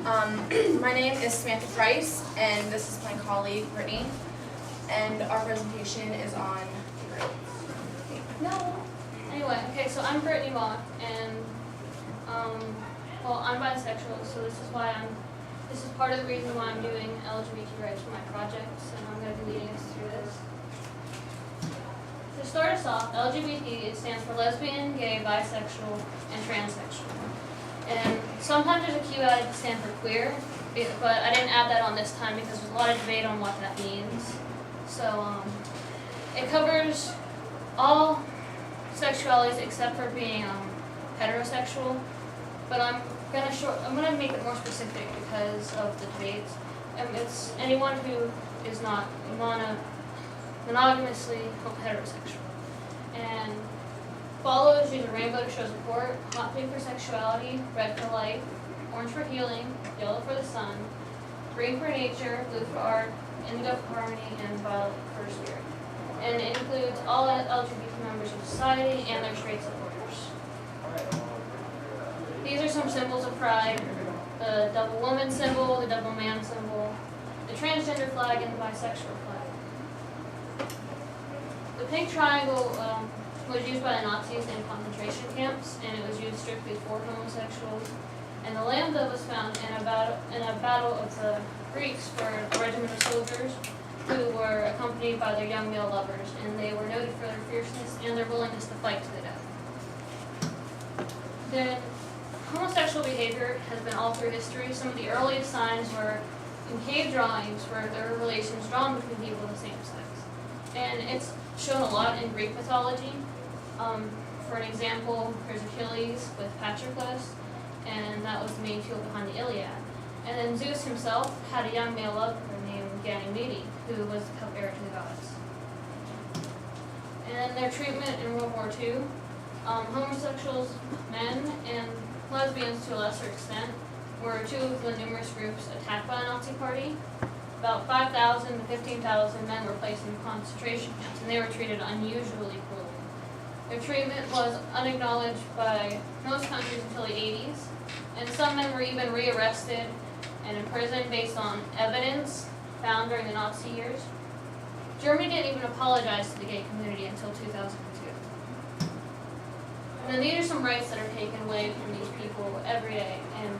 My name is Samantha Price, and this is my colleague, Brittney, and our presentation is on No. Anyway, okay, so I'm Brittney Mock, and, well, I'm bisexual, so this is part of the reason why I'm doing LGBT Rights for my projects, and I'm going to be leading us through this. To start us off, LGBT, it stands for lesbian, gay, bisexual, and transsexual. And sometimes there's a Q added to stand for queer, but I didn't add that on this time because there's a lot of debate on what that means. So, it covers all sexualities except for being heterosexual, but I'm gonna make it more specific because of the debates. It's anyone who is not monogamously heterosexual. And follows use a rainbow to show support: hot pink for sexuality, red for life, orange for healing, yellow for the sun, green for nature, blue for art, indigo for harmony, and violet for spirit. And it includes all LGBT members of society and their straight supporters. These are some symbols of pride: the double woman symbol, the double man symbol, the transgender flag, and the bisexual flag. The pink triangle was used by the Nazis in concentration camps, and it was used strictly for homosexuals. And the lambda was found in a battle of the Greeks for a regiment of soldiers who were accompanied by their young male lovers, and they were noted for their fierceness and their willingness to fight to the death. Then, homosexual behavior has been all through history. Some of the earliest signs were in cave drawings where there were relations drawn between people of the same sex. And it's shown a lot in Greek mythology. For an example, there's Achilles with Patroclus, and that was the main fuel behind the Iliad. And then Zeus himself had a young male lover named Ganymede, who was the cupbearer to the gods. And their treatment in World War II, homosexuals, men, and lesbians to a lesser extent were two of the numerous groups attacked by the Nazi Party. About 5,000 to 15,000 men were placed in concentration camps, and they were treated unusually cruelly. Their treatment was unacknowledged by most countries until the 80s, and some men were even rearrested and imprisoned based on evidence found during the Nazi years. Germany didn't even apologize to the gay community until 2002. And then these are some rights that are taken away from these people every day in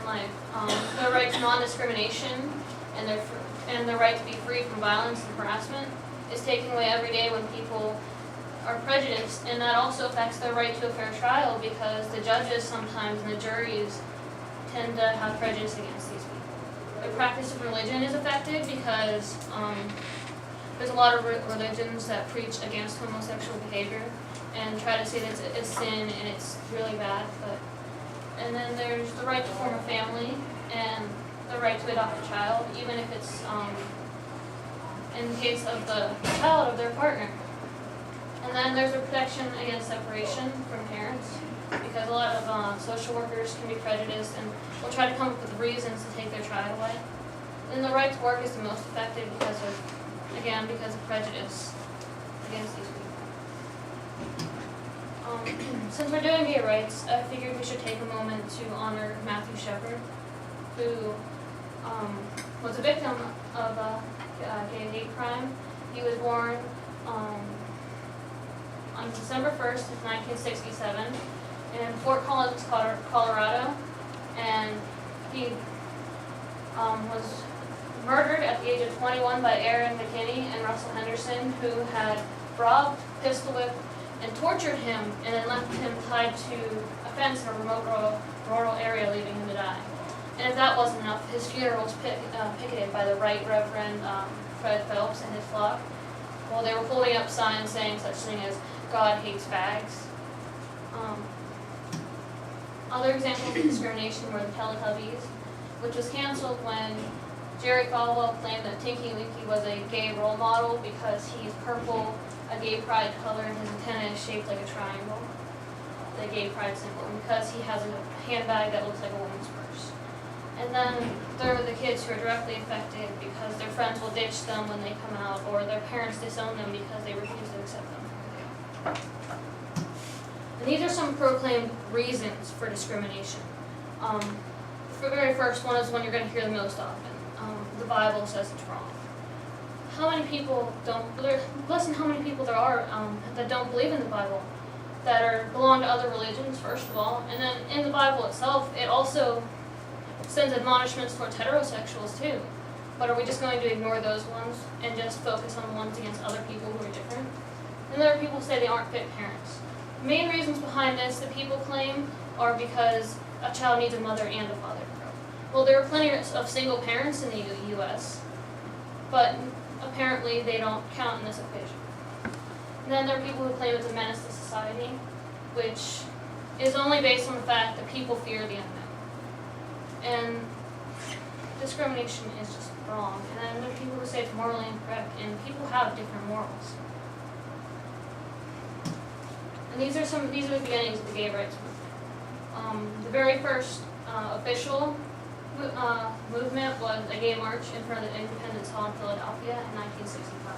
life. Their right to non-discrimination and their right to be free from violence and harassment is taken away every day when people are prejudiced, and that also affects their right to a fair trial because the judges sometimes and the juries tend to have prejudice against these people. The practice of religion is affected because there's a lot of religions that preach against homosexual behavior and try to say that it's sin and it's really bad. And then there's the right to form a family and the right to adopt a child, even if it's in the case of the child of their partner. And then there's a protection against separation from parents, because a lot of social workers can be prejudiced and will try to come up with reasons to take their child away. And the right to work is the most affected because of prejudice against these people. Since we're doing gay rights, I figured we should take a moment to honor Matthew Shepard, who was a victim of a gay hate crime. He was born on December 1st, 1967, in Fort Collins, Colorado, and he was murdered at the age of 21 by Aaron McKinney and Russell Henderson, who had robbed, pistol whipped, and tortured him, and then left him tied to a fence in a remote rural area, leaving him to die. And if that wasn't enough, his funeral was picketed by the Right Reverend Fred Phelps and his flock. Well, they were holding up signs saying such thing as "God hates fags." Other examples of discrimination were the Teletubbies, which was canceled when Jerry Falwell claimed that Tinky Winky was a gay role model because he's purple, a gay pride color, and his antenna is shaped like a triangle, the gay pride symbol, and because he has a handbag that looks like a woman's purse. And then there are the kids who are directly affected because their friends will ditch them when they come out, or their parents disown them because they refuse to accept them for who they are. And these are some proclaimed reasons for discrimination. very first one is one you're going to hear the most often. The Bible says it's wrong. How many people listen how many people there are that don't believe in the Bible, that belong to other religions, first of all, and then in the Bible itself, it also sends admonishments towards heterosexuals too. But are we just going to ignore those ones and just focus on the ones against other people who are different? And there are people who say they aren't fit parents. The main reasons behind this that people claim are because a child needs a mother and a father to grow. Well, there are plenty of single parents in the U.S., but apparently they don't count in this equation. And then there are people who claim it's a menace to society, which is only based on the fact that people fear the unknown. And discrimination is just wrong. And then there are people who say it's morally incorrect, and people have different morals. And these are the beginnings of the gay rights movement. The very first official movement was a gay march in front of the Independence Hall in Philadelphia in 1965.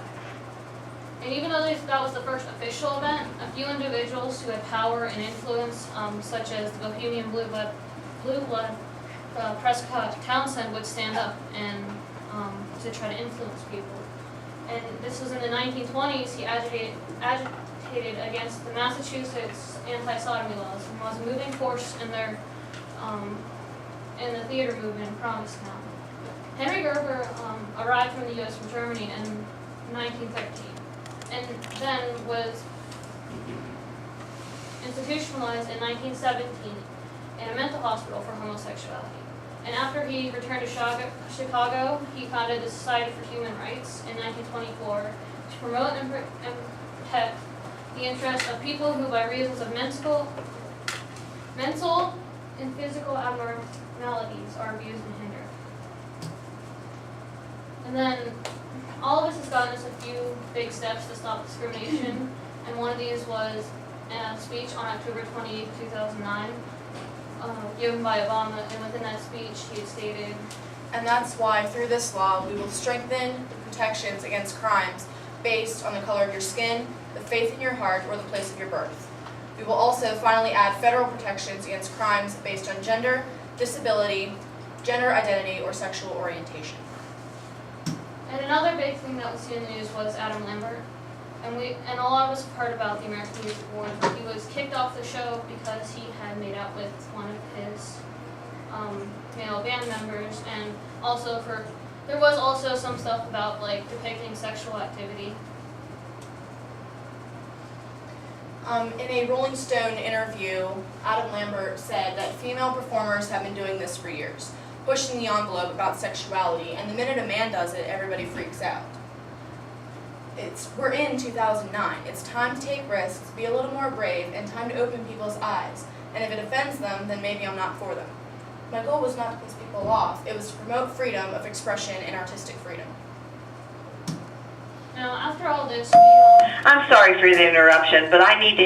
And even though that was the first official event, a few individuals who had power and influence, such as the Bohemian Blue Blood, Prescott Townsend, would stand up and to try to influence people. And this was in the 1920s. He agitated against the Massachusetts anti-sodomy laws and was a moving force in the theater movement in Provincetown. Henry Gerber arrived from the U.S. from Germany in 1913, and then was institutionalized in 1917 in a mental hospital for homosexuality. And after he returned to Chicago, he founded the Society for Human Rights in 1924 to promote and protect the interests of people who, by reasons of mental and physical abnormalities, are abused and hindered. And then all of this has gotten us a few big steps to stop discrimination, and one of these was a speech on October 28, 2009, given by Obama, and within that speech he had stated, And that's why through this law we will strengthen the protections against crimes based on the color of your skin, the faith in your heart, or the place of your birth. We will also finally add federal protections against crimes based on gender, disability, gender identity, or sexual orientation. And another big thing that was seen in the news was Adam Lambert. And a lot of us have heard about the American Music Awards, but he was kicked off the show because he had made out with one of his male band members, and also there was also some stuff about depicting sexual activity. In a Rolling Stone interview, Adam Lambert said that female performers have been doing this for years, pushing the envelope about sexuality, and the minute a man does it, everybody freaks out. We're in 2009. It's time to take risks, be a little more brave, and time to open people's eyes. And if it offends them, then maybe I'm not for them. My goal was not to piss people off. It was to promote freedom of expression and artistic freedom. Now, after all this, I'm sorry for the interruption, but I need to